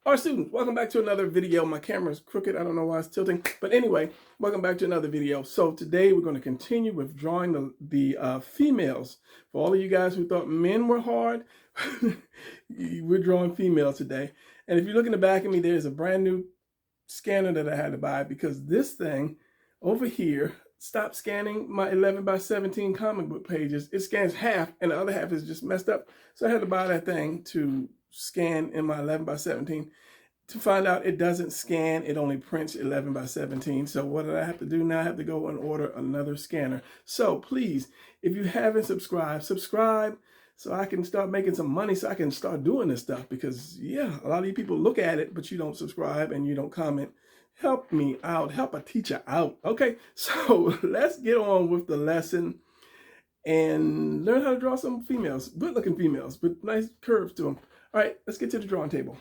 Our students, welcome back to another video. My camera's crooked. I don't know why it's tilting. But anyway, welcome back to another video. So today we're going to continue with drawing the females. For all of you guys who thought men were hard, we're drawing females today. And if you look in the back of me, there's a brand new scanner that I had to buy because this thing over here stopped scanning my 11 by 17 comic book pages. It scans half and the other half is just messed up. So I had to buy that thing to scan in my 11 by 17. To find out it doesn't scan, it only prints 11 by 17. So what did I have to do now? I have to go and order another scanner. So please, if you haven't subscribed, subscribe so I can start making some money so I can start doing this stuff. Because yeah, a lot of you people look at it, but you don't subscribe and you don't comment. Help me out, help a teacher out. Okay, so let's get on with the lesson and learn how to draw some females, good looking females with nice curves to them. All right, let's get to the drawing table.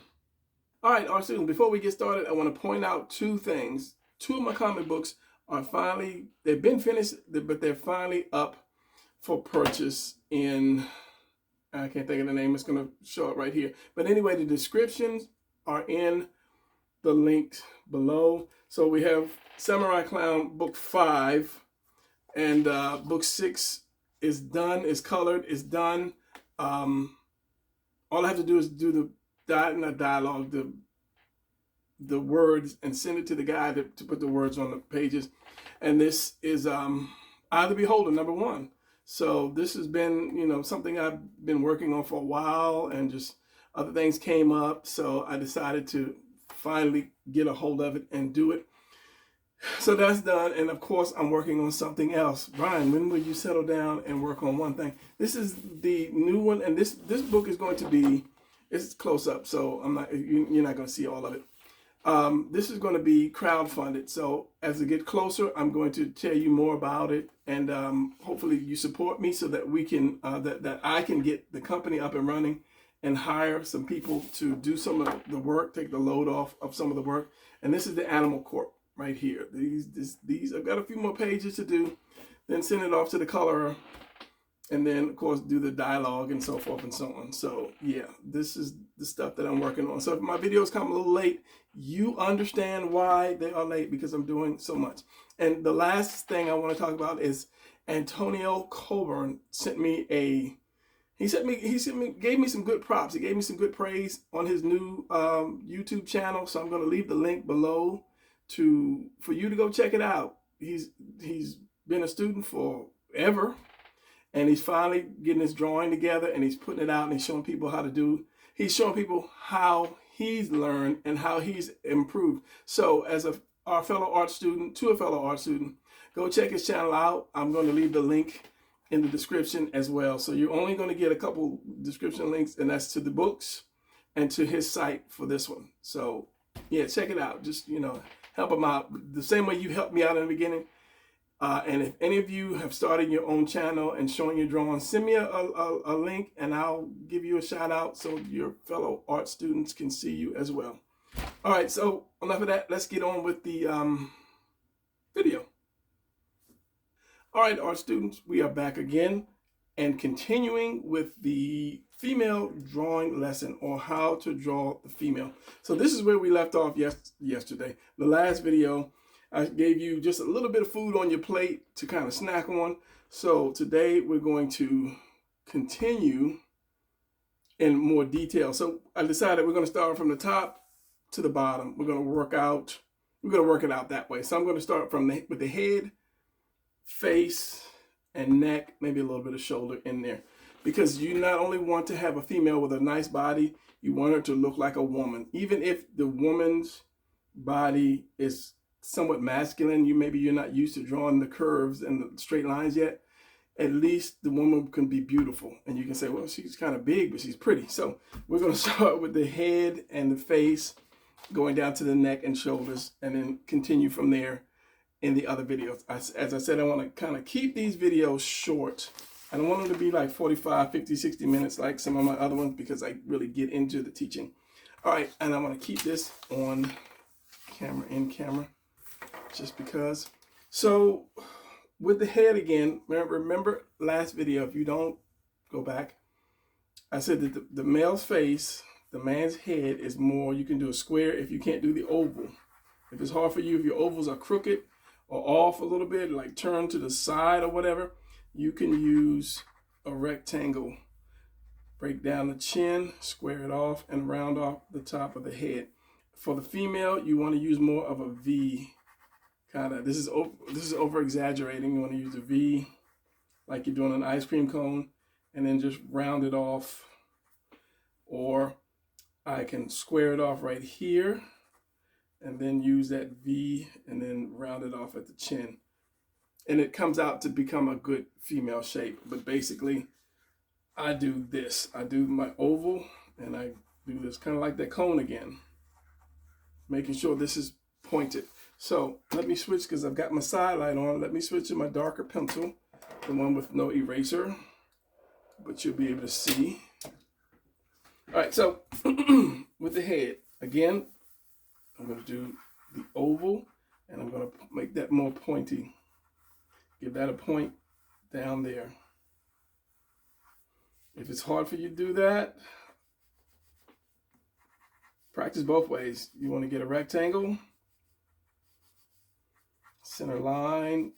All right, our students, before we get started, I want to point out two things. Two of my comic books are finally, they've been finished, but they're finally up for purchase in, I can't think of the name, it's going to show it right here. But anyway, the descriptions are in the link below. So we have Samurai Clown book 5 and book 6 is done, is colored, is done. All I have to do is do the the words and send it to the guy to put the words on the pages. And this is Eye the Beholder #1. So this has been, you know, something I've been working on for a while, and just other things came up. So I decided to finally get a hold of it and do it. So that's done. And of course, I'm working on something else. Brian, when will you settle down and work on one thing? This is the new one. And this book is going to be, it's close up, so you're not going to see all of it. This is going to be crowdfunded. So as it gets closer, I'm going to tell you more about it, and hopefully you support me so that we can that I can get the company up and running and hire some people to do some of the work, take the load off of some of the work. And this is the Animal Corp right here. These I've got a few more pages to do, then send it off to the colorer, and then of course do the dialogue and so forth and so on. So yeah, this is the stuff that I'm working on. So if my videos come a little late, you understand why they are late, because I'm doing so much. And the last thing I want to talk about is Antonio Colburn sent me gave me some good props. He gave me some good praise on his new YouTube channel. So I'm going to leave the link below for you to go check it out. He's been a student forever. And he's finally getting his drawing together, and he's putting it out, and he's showing people how to do. He's showing people how he's learned and how he's improved. So as a fellow art student, go check his channel out. I'm going to leave the link in the description as well. So you're only going to get a couple description links, and that's to the books and to his site for this one. So yeah, check it out. Just, you know, help him out the same way you helped me out in the beginning. And if any of you have started your own channel and showing your drawings, send me a link, and I'll give you a shout out so your fellow art students can see you as well. All right, so enough of that. Let's get on with the video. All right, art students, we are back again and continuing with the female drawing lesson, or how to draw the female. So this is where we left off yesterday. The last video, I gave you just a little bit of food on your plate to kind of snack on. So today we're going to continue in more detail. So I decided we're going to start from the top to the bottom. We're going to work it out that way. So I'm going to start with the head, face, and neck, maybe a little bit of shoulder in there. Because you not only want to have a female with a nice body, you want her to look like a woman. Even if the woman's body is somewhat masculine, maybe you're not used to drawing the curves and the straight lines yet, at least the woman can be beautiful. And you can say, well, she's kind of big, but she's pretty. So we're going to start with the head and the face, going down to the neck and shoulders, and then continue from there in the other videos. As I said, I want to kind of keep these videos short. I don't want them to be like 45, 50, 60 minutes like some of my other ones, because I really get into the teaching. All right, and I want to keep this on camera, in camera, just because. So with the head again, remember last video, if you don't go back, I said that the male's face, the man's head is more, you can do a square if you can't do the oval. If it's hard for you, if your ovals are crooked or off a little bit, like turn to the side or whatever, you can use a rectangle. Break down the chin, square it off, and round off the top of the head. For the female, you want to use more of a V kind of. This is over exaggerating. You want to use a V like you're doing an ice cream cone, and then just round it off. Or I can square it off right here, and then use that V, and then round it off at the chin. And it comes out to become a good female shape. But basically, I do this. I do my oval, and I do this kind of like that cone again, making sure this is pointed. So let me switch, because I've got my side light on. Let me switch to my darker pencil, the one with no eraser, but you'll be able to see. All right, so with the head, again, I'm going to do the oval, and I'm going to make that more pointy. Give that a point down there. If it's hard for you to do that, practice both ways. You want to get a rectangle, center line,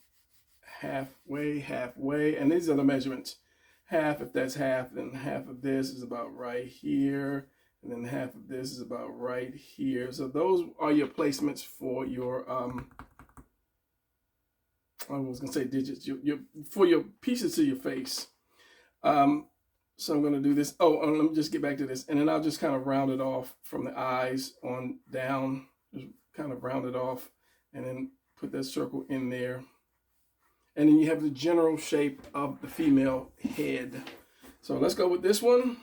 halfway, halfway, and these are the measurements. Half, if that's half, then half of this is about right here, and then half of this is about right here. So those are your placements for your, I was going to say digits, for your pieces to your face. So I'm going to do this. Oh, and let me just get back to this. And then I'll just kind of round it off from the eyes on down. Just kind of round it off. And then put that circle in there. And then you have the general shape of the female head. So let's go with this one.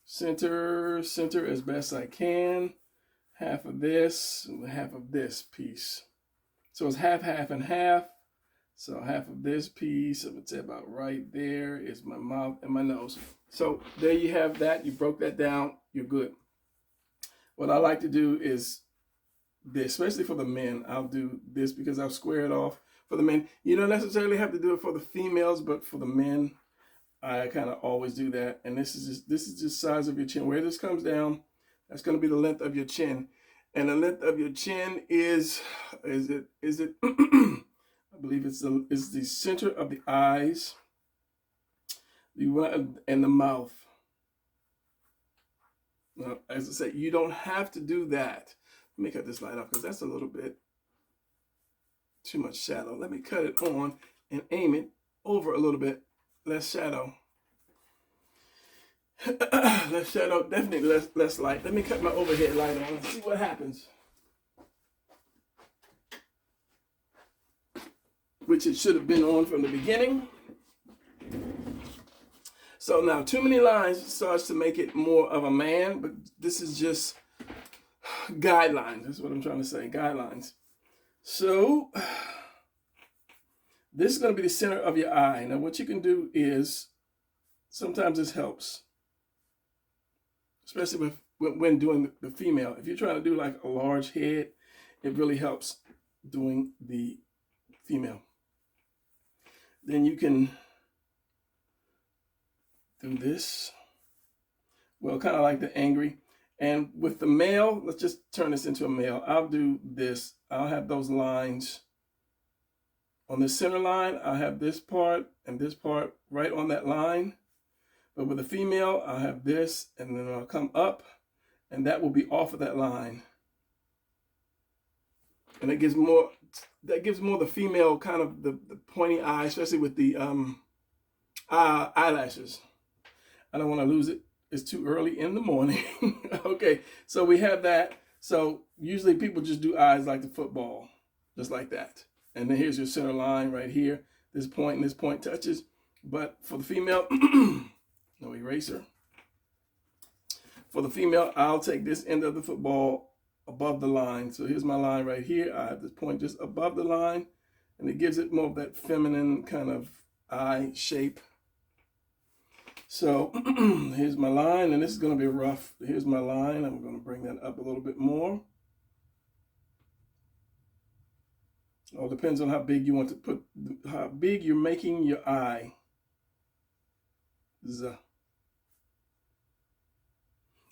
Center as best I can. Half of this piece. So it's half, half, and half. So half of this piece, I would say about right there, is my mouth and my nose. So there you have that. You broke that down. You're good. What I like to do is this, especially for the men. I'll do this because I'll square it off for the men. You don't necessarily have to do it for the females, but for the men, I kind of always do that. And this is just size of your chin. Where this comes down, that's going to be the length of your chin. And the length of your chin is it I believe it's the center of the eyes, and the mouth. Now, as I say, you don't have to do that. Let me cut this light off because that's a little bit too much shadow. Let me cut it on and aim it over a little bit. Less shadow. Less shadow, definitely less light. Let me cut my overhead light on and see what happens. Which it should have been on from the beginning. So now too many lines starts to make it more of a man, but this is just guidelines. That's what I'm trying to say, guidelines. So this is going to be the center of your eye. Now what you can do is, sometimes this helps, especially when doing the female. If you're trying to do like a large head, it really helps doing the female. Then you can do this. Well, kind of like the angry. And with the male, let's just turn this into a male. I'll do this. I'll have those lines. On the center line, I'll have this part and this part right on that line. But with a female, I'll have this, and then I'll come up, and that will be off of that line. And it gives more, the female kind of the pointy eye, especially with the eyelashes. I don't want to lose it. It's too early in the morning. Okay, so we have that. So usually people just do eyes like the football, just like that. And then here's your center line right here. This point and this point touches. But for the female, no eraser. For the female, I'll take this end of the football above the line. So here's my line right here. I have this point just above the line, and it gives it more of that feminine kind of eye shape. So here's my line, and this is going to be rough. Here's my line. I'm going to bring that up a little bit more. It all depends on how big you want to put, how big you're making your eye.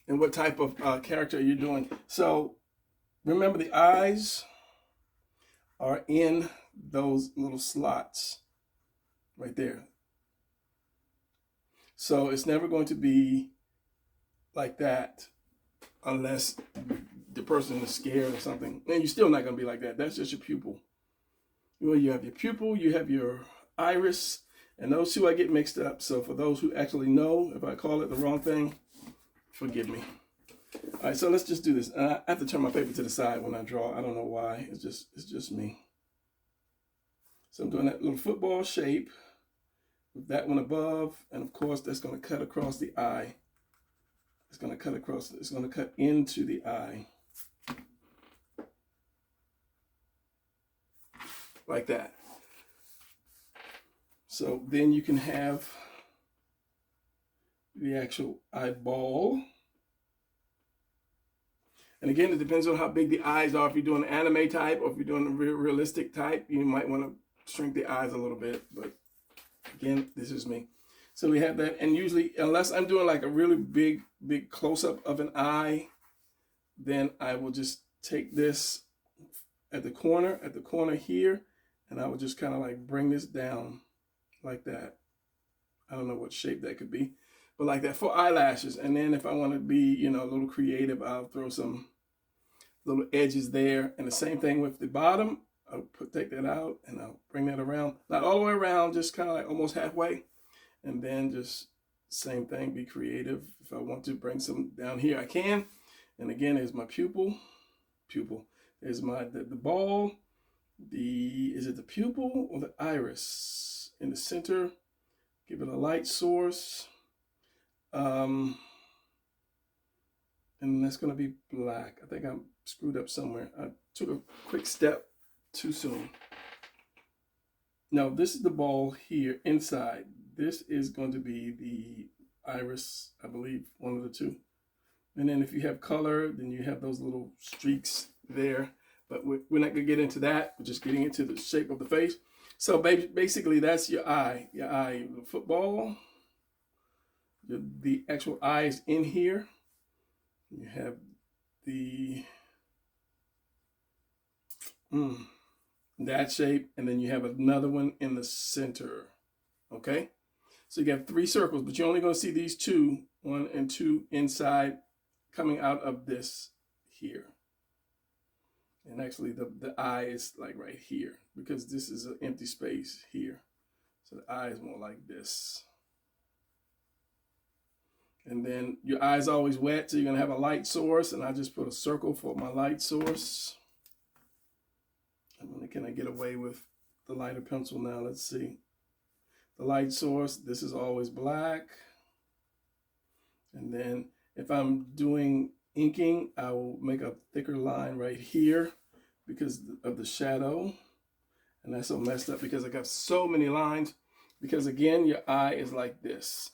and what type of character you're doing. So remember, the eyes are in those little slots right there. So it's never going to be like that unless the person is scared or something. And you're still not going to be like that. That's just your pupil. Well, you have your pupil, you have your iris, and those two I get mixed up. So for those who actually know, if I call it the wrong thing, forgive me. All right, so let's just do this. And I have to turn my paper to the side when I draw. I don't know why. It's just me. So I'm doing that little football shape with that one above, and of course that's going to cut across the eye. It's going to cut across. It's going to cut into the eye, like that. So then you can have the actual eyeball. And again, it depends on how big the eyes are. If you're doing an anime type or if you're doing a realistic type, you might want to shrink the eyes a little bit. But again, this is me. So we have that. And usually, unless I'm doing like a really big close-up of an eye, then I will just take this at the corner here, and I will just kind of like bring this down like that. I don't know what shape that could be, but like that for eyelashes. And then if I want to be, you know, a little creative, I'll throw some little edges there. And the same thing with the bottom. I'll take that out and I'll bring that around. Not all the way around, just kind of like almost halfway. And then just same thing, be creative. If I want to bring some down here, I can. And again, there's my pupil. There's my the ball. Is it the pupil or the iris? In the center, give it a light source. And that's going to be black. I think I'm screwed up somewhere. I took a quick step too soon. No, this is the ball here inside. This is going to be the iris, I believe, one of the two. And then if you have color, then you have those little streaks there. But we're not going to get into that. We're just getting into the shape of the face. So basically, that's your eye. Your eye, the football. The actual eye is in here. You have the that shape, and then you have another one in the center. Okay, so you have 3 circles, but you're only going to see these 2, 1 and 2 inside, coming out of this here. And actually, the eye is like right here because this is an empty space here. So the eye is more like this. And then your eye is always wet, so you're going to have a light source. And I just put a circle for my light source. And can I get away with the lighter pencil now? Let's see. The light source, this is always black. And then if I'm doing inking, I will make a thicker line right here because of the shadow. And that's so messed up because I got so many lines. Because again, your eye is like this.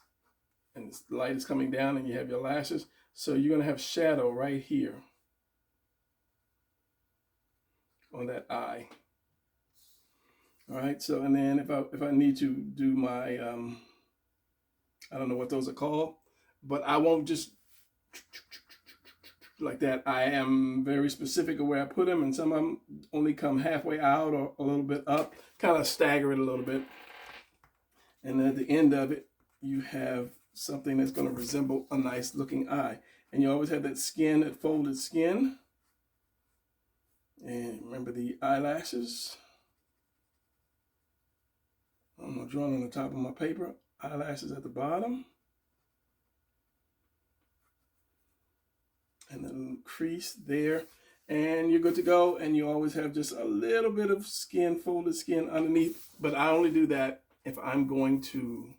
And the light is coming down and you have your lashes. So you're going to have shadow right here on that eye. All right, so and then if I need to do my, I don't know what those are called, but I won't just like that. I am very specific of where I put them, and some of them only come halfway out or a little bit up, kind of stagger it a little bit. And then at the end of it, you have something that's going to resemble a nice looking eye. And you always have that skin, that folded skin. And remember the eyelashes. I'm drawing on the top of my paper. Eyelashes at the bottom. And then crease there. And you're good to go. And you always have just a little bit of skin, folded skin underneath. But I only do that if I'm going to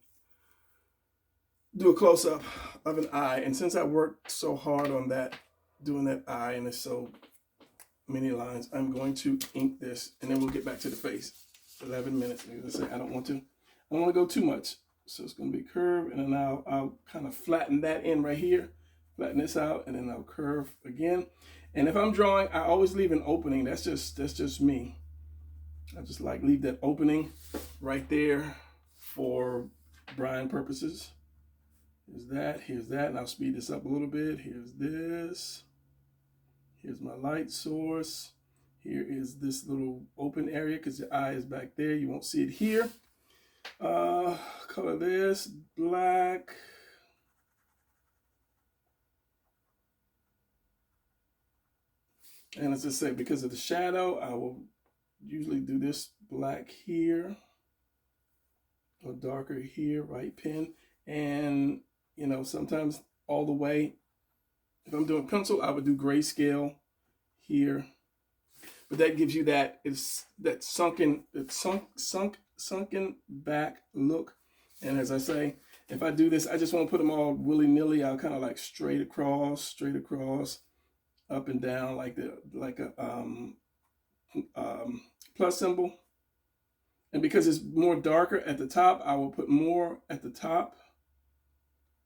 do a close-up of an eye. And since I worked so hard on that, doing that eye, and there's so many lines, I'm going to ink this, and then we'll get back to the face. 11 minutes. I don't want to go too much. So it's going to be curved, and then I'll kind of flatten that in right here. Flatten this out, and then I'll curve again. And if I'm drawing, I always leave an opening. That's just me. I just like leave that opening right there for Brian purposes. Here's that, here's that, and I'll speed this up a little bit. Here's this. Here's my light source. Here is this little open area because your eye is back there. You won't see it here. Color this black. And as I say, because of the shadow, I will usually do this black here or darker here, right pen. And, you know, sometimes all the way. If I'm doing pencil, I would do grayscale here. But that gives you that sunken back look. And as I say, if I do this, I just won't put them all willy-nilly. I'll kind of like straight across, up and down like a plus symbol. And because it's more darker at the top, I will put more at the top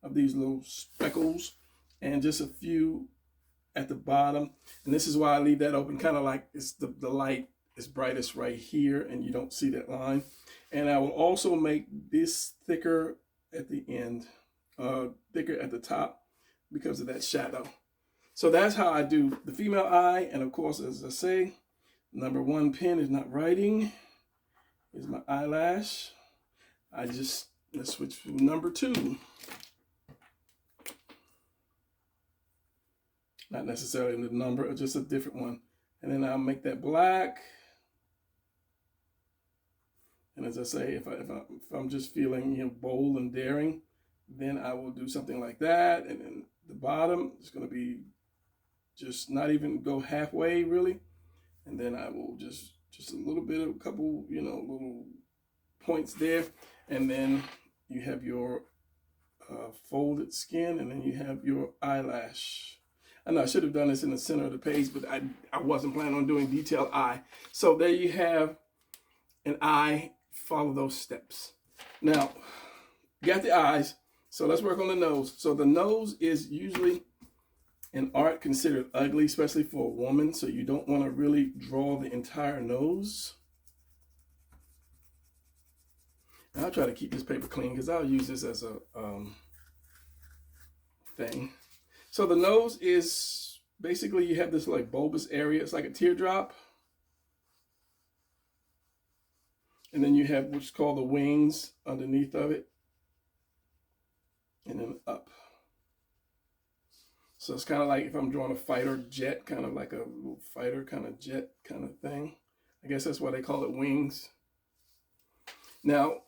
of these little speckles and just a few at the bottom. And this is why I leave that open, kind of like it's the light is brightest right here and you don't see that line. And I will also make this thicker at the end, thicker at the top because of that shadow. So that's how I do the female eye. And of course, as I say, number 1 pen is not writing. Here's my eyelash. Let's switch to number 2. Not necessarily the number, just a different one. And then I'll make that black. And as I say, if I'm just feeling, you know, bold and daring, then I will do something like that. And then the bottom is going to be just not even go halfway really. And then I will just a little bit of a couple, you know, little points there. And then you have your folded skin, and then you have your eyelash. I know I should have done this in the center of the page, but I wasn't planning on doing detailed eye. So there you have an eye. Follow those steps. Now, you got the eyes. So let's work on the nose. So the nose is usually in art considered ugly, especially for a woman. So you don't want to really draw the entire nose. And I'll try to keep this paper clean because I'll use this as a thing. So the nose is basically, you have this like bulbous area. It's like a teardrop. And then you have what's called the wings underneath of it. And then up. So it's kind of like if I'm drawing a fighter jet, kind of like a little fighter kind of jet kind of thing. I guess that's why they call it wings. Now,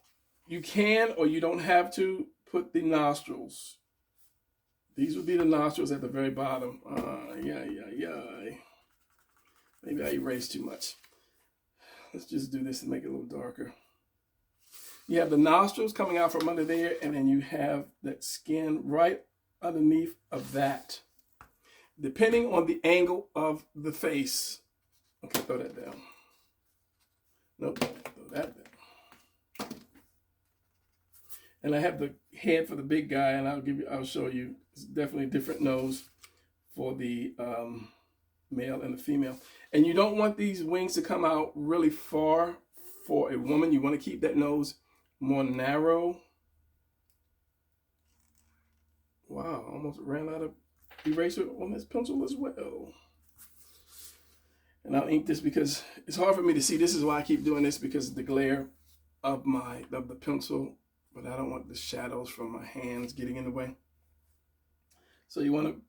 you can or you don't have to put the nostrils. These would be the nostrils at the very bottom. Maybe I erased too much. Let's just do this and make it a little darker. You have the nostrils coming out from under there, and then you have that skin right underneath of that. Depending on the angle of the face. Okay, throw that down. Nope, throw that down. And I have the head for the big guy, and I'll show you. It's definitely a different nose for the male and the female. And you don't want these wings to come out really far for a woman. You want to keep that nose more narrow. Wow, almost ran out of eraser on this pencil as well. And I'll ink this because it's hard for me to see. This is why I keep doing this, because of the glare of the pencil. But I don't want the shadows from my hands getting in the way. So you want to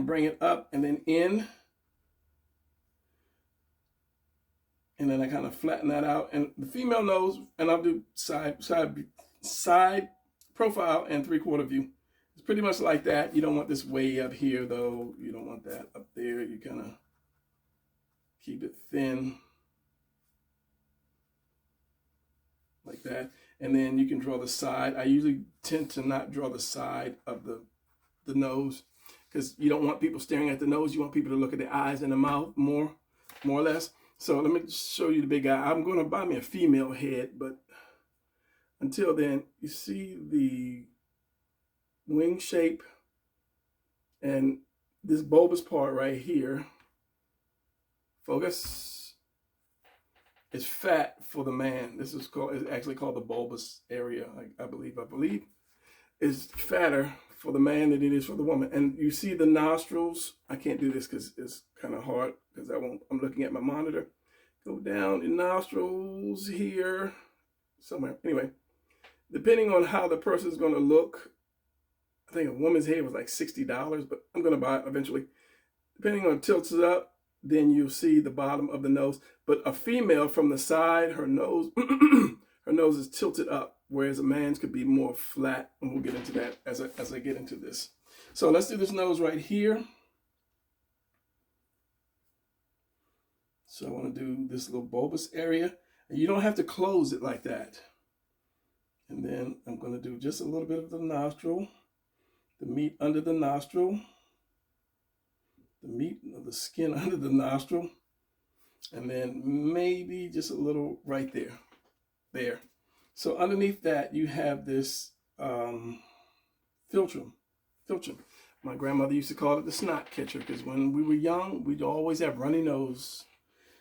bring it up and then in. And then I kind of flatten that out. And the female nose, and I'll do side profile and 3/4 view. It's pretty much like that. You don't want this way up here though. You don't want that up there. You kind of keep it thin. Like that. And then you can draw the side. I usually tend to not draw the side of the nose because you don't want people staring at the nose. You want people to look at the eyes and the mouth more or less. So let me show you the big guy. I'm going to buy me a female head, but until then, you see the wing shape and this bulbous part right here. Focus. It's fat for the man. This is actually called the bulbous area, I believe. is fatter for the man than it is for the woman. And you see the nostrils. I can't do this because it's kind of hard because I'm looking at my monitor. Go down in nostrils here somewhere. Anyway, depending on how the person's going to look, I think a woman's hair was like $60, but I'm going to buy it eventually. Depending on tilts it up, then you'll see the bottom of the nose. But a female from the side, her nose, her nose is tilted up, whereas a man's could be more flat. And we'll get into that as I get into this. So let's do this nose right here. So I want to do this little bulbous area. And you don't have to close it like that. And then I'm going to do just a little bit of the nostril, the meat under the nostril, the meat of the skin under the nostril, and then maybe just a little right there. There. So underneath that, you have this filtrum. My grandmother used to call it the snot catcher because when we were young, we'd always have runny nose.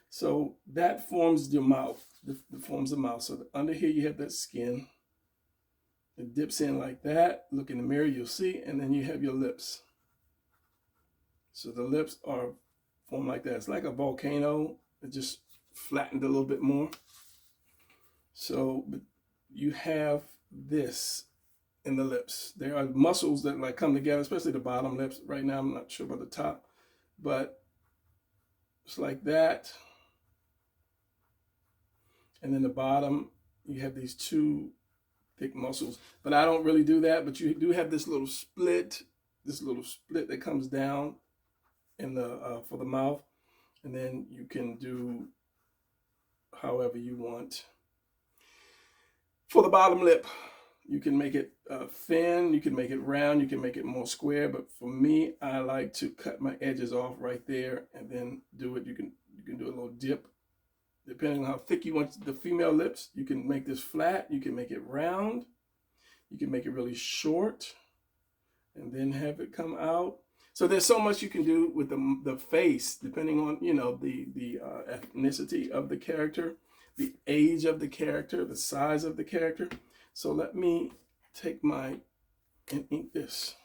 So that forms your mouth. That forms the mouth. So under here, you have that skin. It dips in like that. Look in the mirror, you'll see. And then you have your lips. So the lips are formed like that. It's like a volcano. It just flattened a little bit more. So you have this in the lips. There are muscles that like come together, especially the bottom lips. Right now, I'm not sure about the top, but it's like that. And then the bottom, you have these two thick muscles. But I don't really do that. But you do have this little split that comes down in the for the mouth, and then you can do however you want. For the bottom lip, you can make it thin, you can make it round, you can make it more square. But for me, I like to cut my edges off right there and then do it. You can do a little dip. Depending on how thick you want the female lips, you can make this flat, you can make it round, you can make it really short, and then have it come out. So there's so much you can do with the face, depending on, you know, the ethnicity of the character, the age of the character, the size of the character. So let me take and ink this.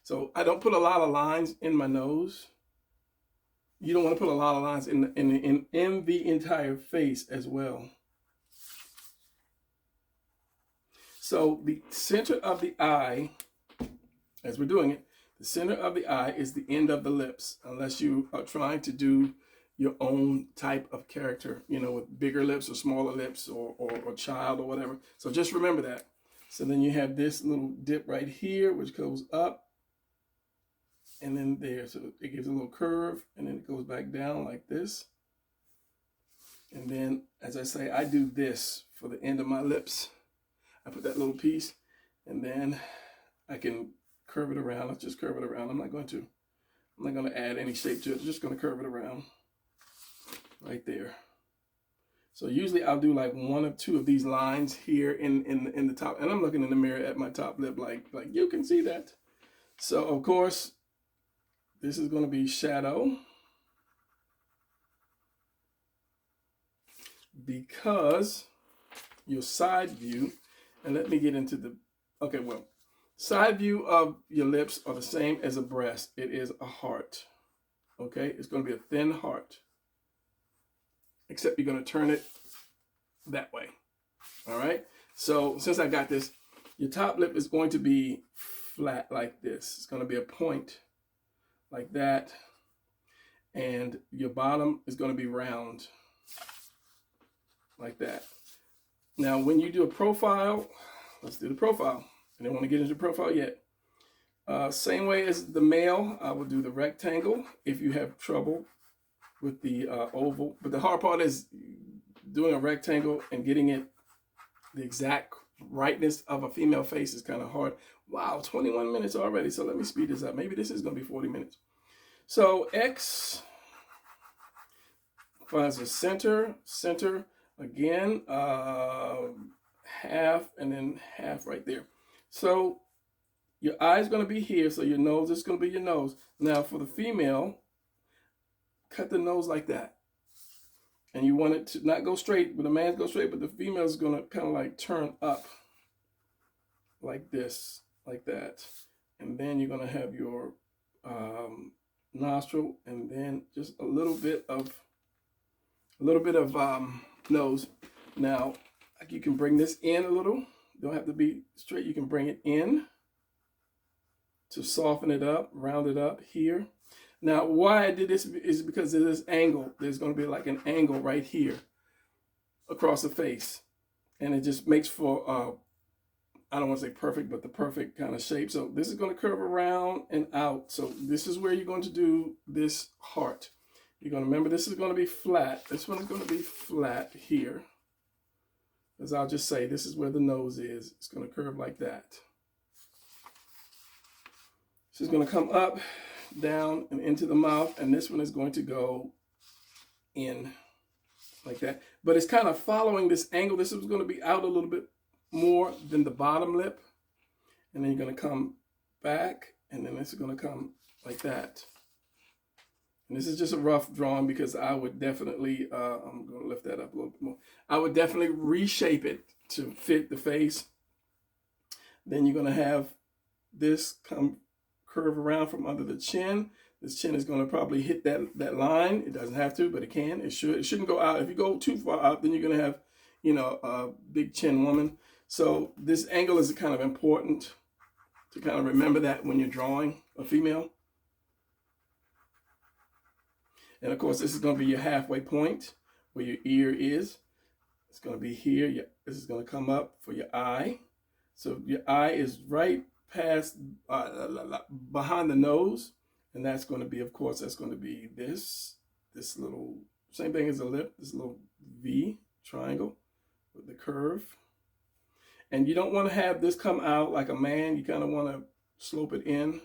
So I don't put a lot of lines in my nose. You don't want to put a lot of lines in the entire face as well. So the center of the eye, as we're doing it, the center of the eye is the end of the lips, unless you are trying to do your own type of character, you know, with bigger lips or smaller lips or child or whatever. So just remember that. So then you have this little dip right here, which goes up. And then there, so it gives a little curve, and then it goes back down like this. And then, as I say, I do this for the end of my lips. I put that little piece, and then I can curve it around. Let's just curve it around. I'm not going to add any shape to it. I'm just going to curve it around right there. So usually I'll do like one or two of these lines here in the top, and I'm looking in the mirror at my top lip like you can see that. So of course, this is going to be shadow because your side view, and let me get into the, okay, well, side view of your lips are the same as a breast. It is a heart, okay? It's going to be a thin heart, except you're going to turn it that way, all right? So since I got this, your top lip is going to be flat like this. It's going to be a point like that, and your bottom is going to be round like that. Now when you do a profile, let's do the profile. I don't want to get into profile yet. Same way as the male, I will do the rectangle if you have trouble with the oval. But the hard part is doing a rectangle and getting it the exact rightness of a female face is kind of hard. Wow, 21 minutes already. So let me speed this up. Maybe this is going to be 40 minutes. So X finds a center again, half, and then half right there. So your eye is going to be here. So your nose is going to be your nose. Now for the female, cut the nose like that. And you want it to not go straight, but the man's go straight, but the female is going to kind of like turn up like this, like that. And then you're going to have your nostril, and then just a little bit of nose. Now, you can bring this in a little. Don't have to be straight. You can bring it in to soften it up, round it up here. Now, why I did this is because of this angle. There's going to be like an angle right here across the face. And it just makes for, I don't want to say perfect, but the perfect kind of shape. So this is going to curve around and out. So this is where you're going to do this heart. You're going to remember this is going to be flat. This one is going to be flat here. As I'll just say, this is where the nose is. It's going to curve like that. This is going to come up, down, and into the mouth. And this one is going to go in like that. But it's kind of following this angle. This is going to be out a little bit more than the bottom lip. And then you're going to come back. And then this is going to come like that. And this is just a rough drawing because I would definitely, I'm going to lift that up a little bit more. I would definitely reshape it to fit the face. Then you're going to have this curve around from under the chin. This chin is going to probably hit that line. It doesn't have to, but it can. It should. It shouldn't go out. If you go too far out, then you're going to have, you know, a big chin woman. So this angle is kind of important to kind of remember that when you're drawing a female. And of course, this is going to be your halfway point where your ear is. It's going to be here. This is going to come up for your eye. So your eye is right past, behind the nose. And that's going to be, of course, that's going to be this little, same thing as the lip, this little V triangle with the curve. And you don't want to have this come out like a man. You kind of want to slope it in.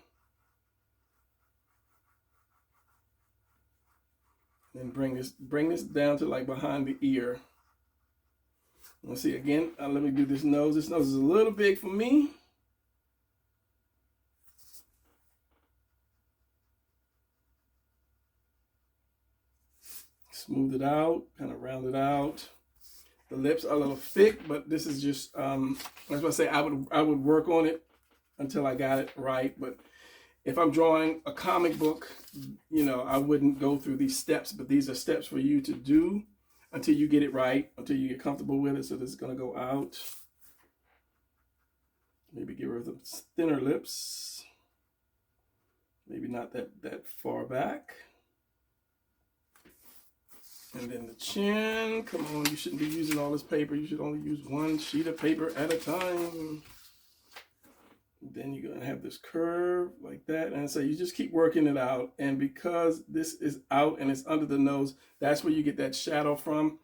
Then bring this down to like behind the ear. Let's see again. Let me do this nose. This nose is a little big for me. Smooth it out, kind of round it out. The lips are a little thick, but this is just, I was going to say I would work on it until I got it right. But if I'm drawing a comic book, you know, I wouldn't go through these steps, but these are steps for you to do until you get it right, until you get comfortable with it. So this is going to go out. Maybe give her the thinner lips. Maybe not that far back. And then the chin. Come on, you shouldn't be using all this paper. You should only use one sheet of paper at a time. Then you're going to have this curve like that. And so you just keep working it out. And because this is out and it's under the nose, that's where you get that shadow from.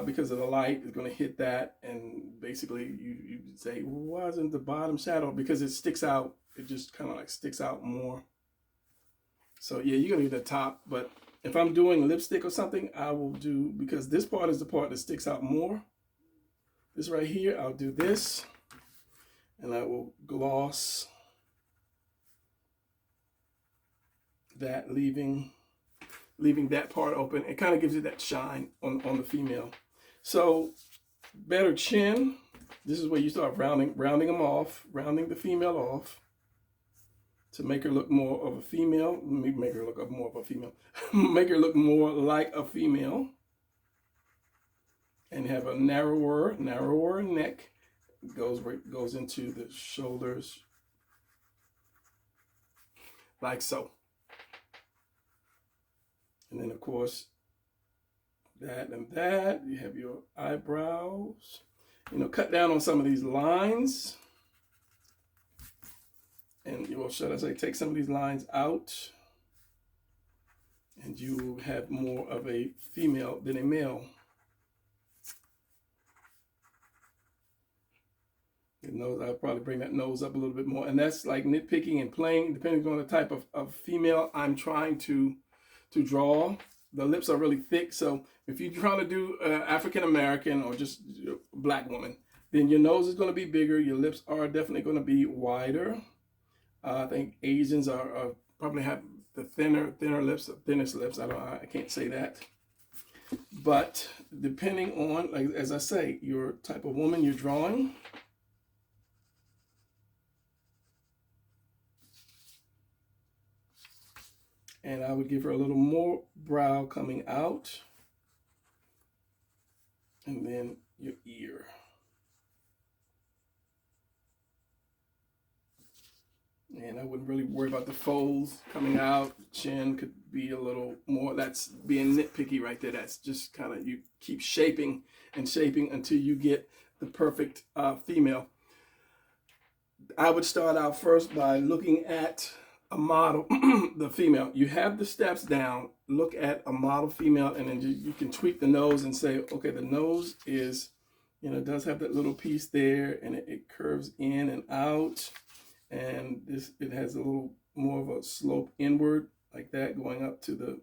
Because of the light is going to hit that. And basically you say, well, why isn't the bottom shadow? Because it sticks out. It just kind of like sticks out more. So yeah, you're going to get the top. But if I'm doing lipstick or something, I will do, because this part is the part that sticks out more. This right here, I'll do this. And I will gloss that, leaving that part open. It kind of gives you that shine on the female. So better chin. This is where you start rounding them off, rounding the female off to make her look more of a female. Let me make her look more of a female. Make her look more like a female. And have a narrower neck. Goes into the shoulders like so. And then of course that and that. You have your eyebrows. You know, cut down on some of these lines. And you will, should I say, take some of these lines out. And you will have more of a female than a male. The nose, I'll probably bring that nose up a little bit more. And that's like nitpicking and playing, depending on the type of female I'm trying to draw. The lips are really thick. So if you're trying to do African-American or just black woman, then your nose is going to be bigger. Your lips are definitely going to be wider. I think Asians are probably have the thinner lips, the thinnest lips. I can't say that. But depending on, like as I say, your type of woman you're drawing. And I would give her a little more brow coming out. And then your ear. And I wouldn't really worry about the folds coming out. Chin could be a little more. That's being nitpicky right there. That's just kind of, you keep shaping and shaping until you get the perfect female. I would start out first by looking at a model, the female. You have the steps down. Look at a model female, and then you can tweak the nose and say, okay, the nose is, you know, it does have that little piece there, and it curves in and out. And this, it has a little more of a slope inward like that, going up to the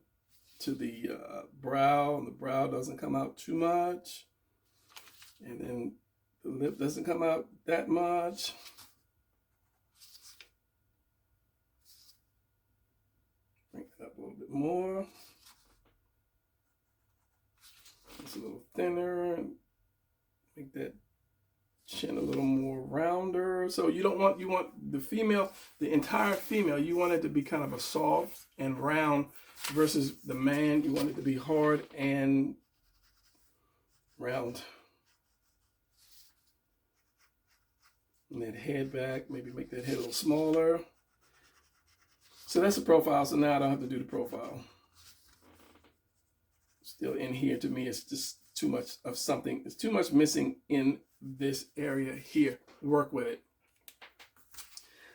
brow, and the brow doesn't come out too much, and then the lip doesn't come out that much. Bring it up a little bit more. It's a little thinner, and make that chin a little more rounder. So you don't want, you want the female, the entire female, you want it to be kind of a soft and round, versus the man, you want it to be hard and round. And that head back, maybe make that head a little smaller. So that's the profile. So now I don't have to do the profile. Still in here, to me, it's just too much of something. It's too much missing in this area here. Work with it.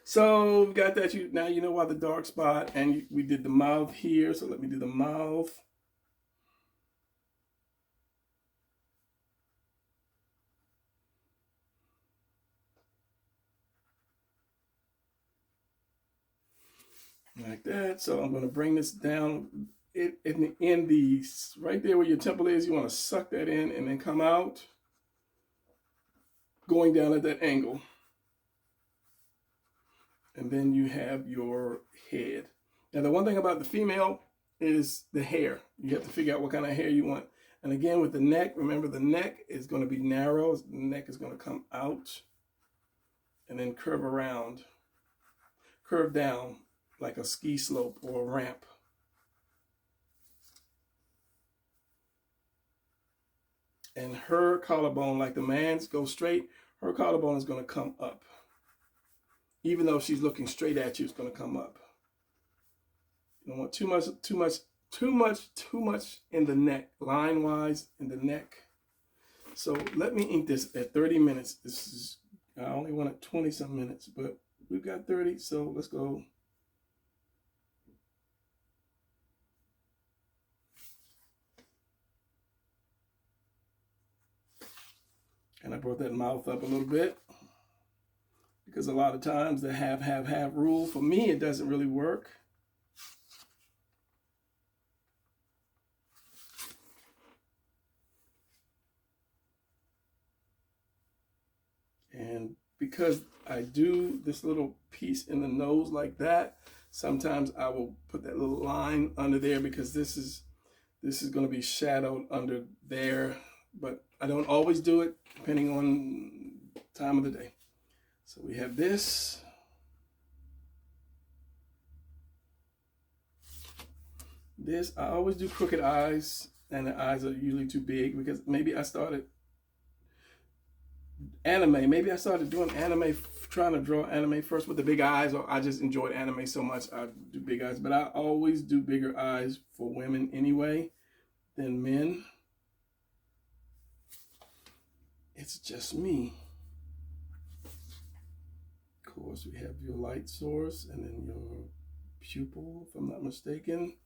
So we've got that. Now you know why the dark spot, and we did the mouth here. So let me do the mouth. Like that. So I'm going to bring this down. In the right there where your temple is, you want to suck that in and then come out, going down at that angle. And then you have your head. Now the one thing about the female is the hair. You have to figure out what kind of hair you want. And again, with the neck, remember the neck is going to be narrow. The neck is going to come out and then curve around, curve down like a ski slope or a ramp. And her collarbone, like the man's, goes straight. Her collarbone is going to come up. Even though she's looking straight at you, it's going to come up. You don't want too much in the neck, line-wise in the neck. So let me ink this at 30 minutes. This is, I only wanted 20-some minutes, but we've got 30, so let's go. And I brought that mouth up a little bit, because a lot of times the have rule, for me, it doesn't really work. And because I do this little piece in the nose like that, sometimes I will put that little line under there, because this is going to be shadowed under there. But I don't always do it, depending on time of the day. So we have this. This, I always do crooked eyes, and the eyes are usually too big, because maybe I started anime. Maybe I started doing anime, trying to draw anime first with the big eyes, or I just enjoyed anime so much I do big eyes. But I always do bigger eyes for women anyway than men. It's just me. Of course, we have your light source and then your pupil, if I'm not mistaken.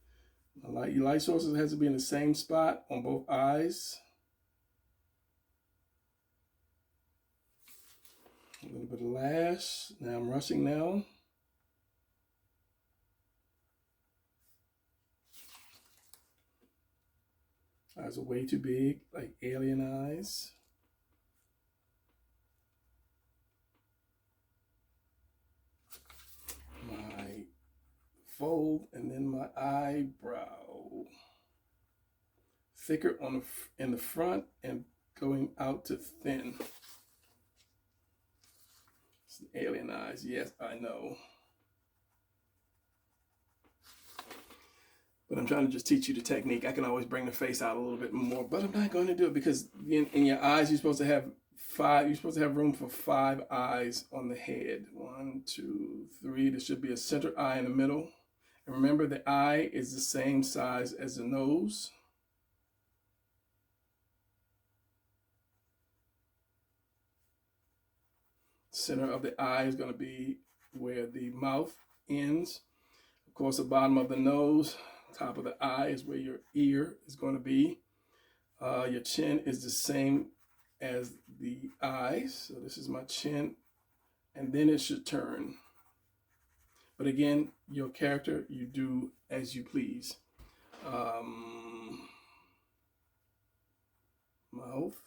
Your light sources has to be in the same spot on both eyes. A little bit of lash. Now I'm rushing now. Eyes are way too big, like alien eyes. fold, and then my eyebrow. Thicker in the front and going out to thin. It's alien eyes, yes, I know. But I'm trying to just teach you the technique. I can always bring the face out a little bit more, but I'm not going to do it because in your eyes, you're supposed to have room for 5 eyes on the head. 1, 2, 3. There should be a center eye in the middle. And remember, the eye is the same size as the nose. Center of the eye is going to be where the mouth ends. Of course, the bottom of the nose, top of the eye is where your ear is going to be. Your chin is the same as the eyes. So this is my chin, and then it should turn. But again, your character, you do as you please. Mouth.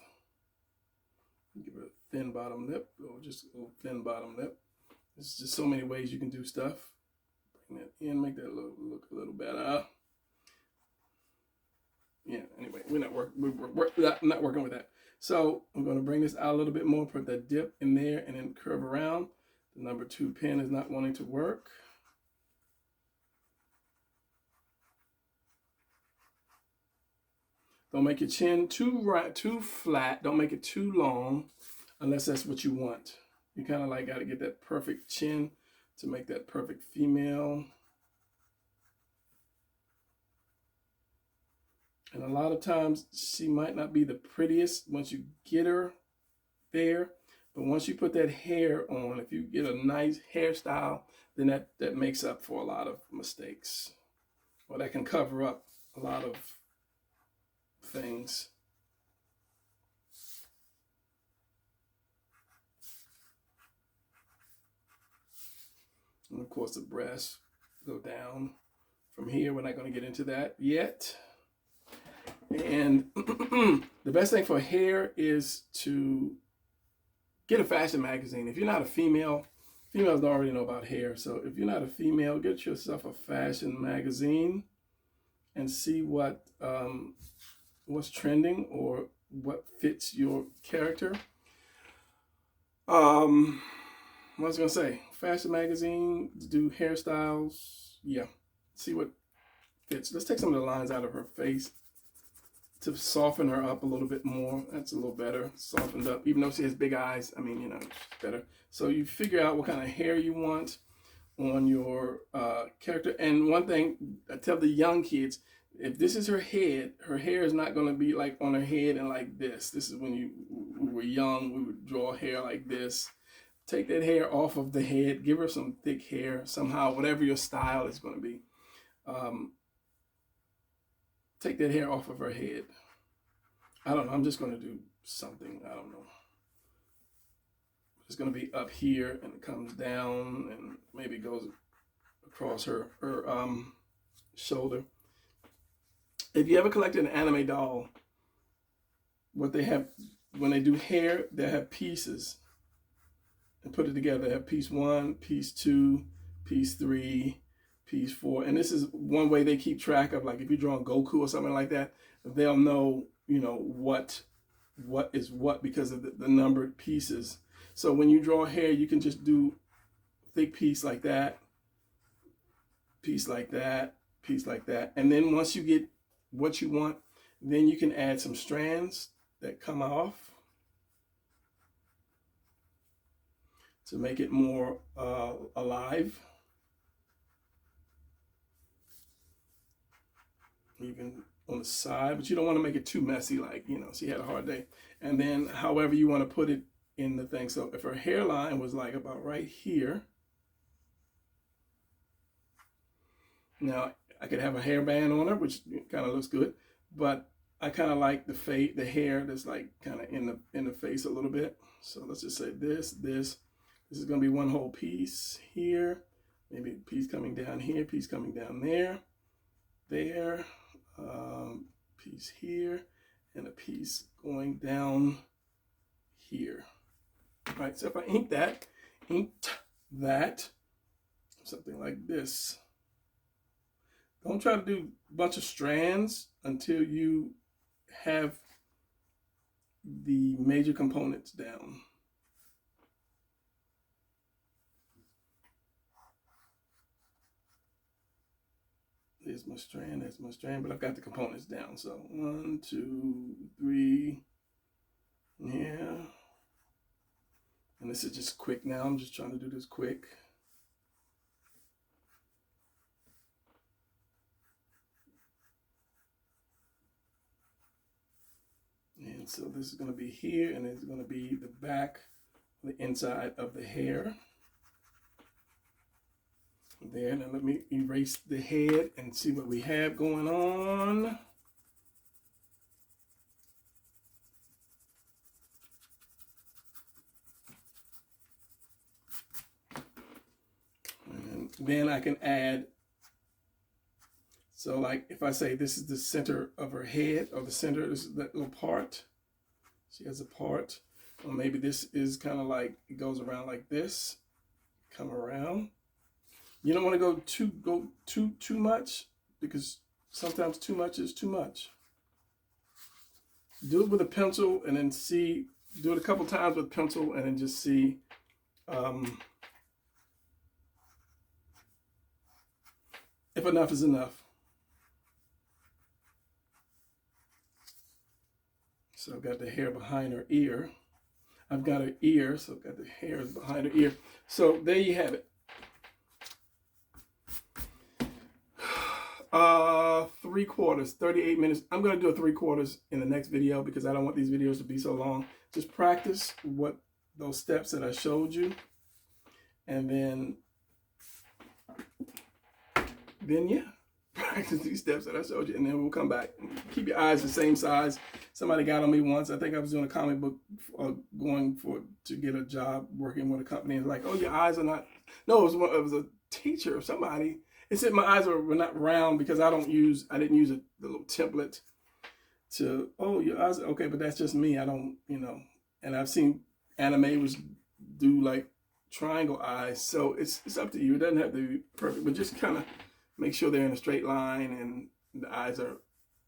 Give it a thin bottom lip, or just a little thin bottom lip. There's just so many ways you can do stuff. Bring that in, make that look a little better. Yeah, anyway, we're not working with that. So I'm going to bring this out a little bit more, put that dip in there, and then curve around. The number 2 pen is not wanting to work. Don't make your chin too flat. Don't make it too long, unless that's what you want. You kind of like got to get that perfect chin to make that perfect female. And a lot of times she might not be the prettiest once you get her there, but once you put that hair on, if you get a nice hairstyle, then that makes up for a lot of mistakes, or that can cover up a lot of things. And of course the breasts go down from here. We're not going to get into that yet. And the best thing for hair is to get a fashion magazine. If you're not a female, females don't already know about hair. So if you're not a female, get yourself a fashion magazine and see what's trending or what fits your character. What was I gonna say? Fashion magazine, do hairstyles. Yeah, see what fits. Let's take some of the lines out of her face to soften her up a little bit more. That's a little better, softened up. Even though she has big eyes, I mean, it's better. So you figure out what kind of hair you want on your character. And one thing I tell the young kids, if this is her head, her hair is not going to be like on her head and like this. This is when we were young, we would draw hair like this. Take that hair off of the head. Give her some thick hair somehow, whatever your style is going to be. Take that hair off of her head. I don't know. I'm just going to do something. I don't know. It's going to be up here and it comes down and maybe goes across her shoulder. If you ever collected an anime doll, what they have, when they do hair, they have pieces and put it together. They have piece 1, piece 2, piece 3, piece 4. And this is one way they keep track of, like if you're drawing Goku or something like that, they'll know, what is what because of the numbered pieces. So when you draw hair, you can just do thick piece like that, piece like that, piece like that. And then once you get what you want, then you can add some strands that come off to make it more alive. Even on the side, but you don't want to make it too messy, like, she had a hard day. And then however you want to put it in the thing. So if her hairline was like about right here, now I could have a hairband on her, which kind of looks good, but I kind of like the hair that's like kind of in the face a little bit. So let's just say this is going to be one whole piece here, maybe a piece coming down here, piece coming down there, piece here, and a piece going down here. All right, so if I inked that, something like this. Don't try to do a bunch of strands until you have the major components down. There's my strand, but I've got the components down. So 1, 2, 3, yeah. And this is just quick now. I'm just trying to do this quick. And so this is going to be here, and it's going to be the back, the inside of the hair. There, now let me erase the head and see what we have going on. And then I can add, so like if I say this is the center of her head, or the center, this is that little part. She has a part. Or maybe this is kind of like, it goes around like this, come around. You don't want to go too much, because sometimes too much is too much. Do it with a pencil and then see, do it a couple times with pencil and then just see if enough is enough. So I've got the hair behind her ear. I've got her ear, so I've got the hair behind her ear. So there you have it. 3/4, 38 minutes. I'm going to do a 3/4 in the next video because I don't want these videos to be so long. Just practice what those steps that I showed you. And then yeah, practice these steps that I showed you. And then we'll come back. Keep your eyes the same size. Somebody got on me once. I think I was doing a comic book, going to get a job working with a company. And like, oh, your eyes are not. No, it was a teacher or somebody. It said my eyes were not round because I didn't use the little template to, oh, your eyes, okay, but that's just me. I don't, and I've seen animators do like triangle eyes. So it's up to you. It doesn't have to be perfect, but just kind of make sure they're in a straight line and the eyes are,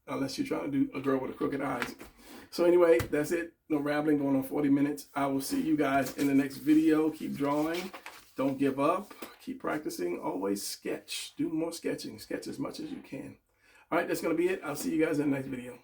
unless you're trying to do a girl with a crooked eyes. So anyway, that's it. No rambling, going on 40 minutes. I will see you guys in the next video. Keep drawing. Don't give up. Keep practicing. Always sketch. Do more sketching. Sketch as much as you can. All right, that's going to be it. I'll see you guys in the next video.